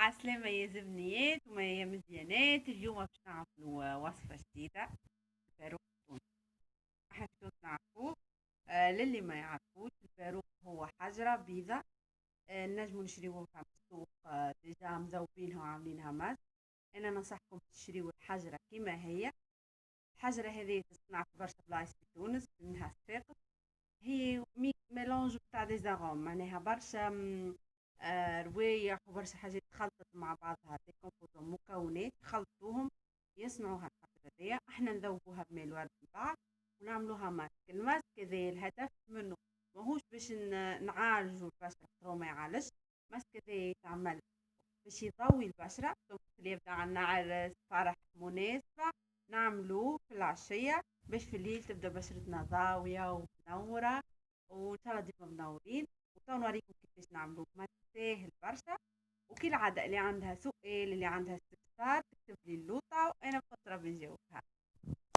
عسلامة يا زبنيات وما يا مزيانات. اليوم باش نعملوا وصفة جديدة. الفاروق التونسي. احنا في تونس نعرفوه. للي ما يعرفوش، الفاروق هو حجرة بيضة. نجموا نشريوها في السوق، ديجا مذوبينها وعاملينها ماس. انا ننصحكم تشريوا الحجرة كما هي. الحجرة هذه تصنع في برشا بلايص في تونس، منها الساقط. هي ميلونج بتاع دي زاغوم، معناها برشا روايح وبرشا حاجات خلطت مع بعضها، دي كومبوزون مكونات خلطوهم يصنعوها الحجرة دي. احنا نذوبوها بماء الورد من بعد ونعملوها ماسك. الماسك هذا الهدف منه ماهوش باش نعالجوا البشرة، خاطر ما يعالجش. ماسك هذا يتعمل باش يضوي البشرة، دونك اللي يبدا عنا عرس فرح مناسبة نعملوه في العشية، باش في الليل تبدا بشرتنا ضاوية ومنورة، وان شاء الله ديما منورين. وتو نوريكم كيفاش نعملوه، ما ساهل برشا. وكل عادة اللي عندها سؤال اللي عندها استفسار تكتب لي اللوطة وانا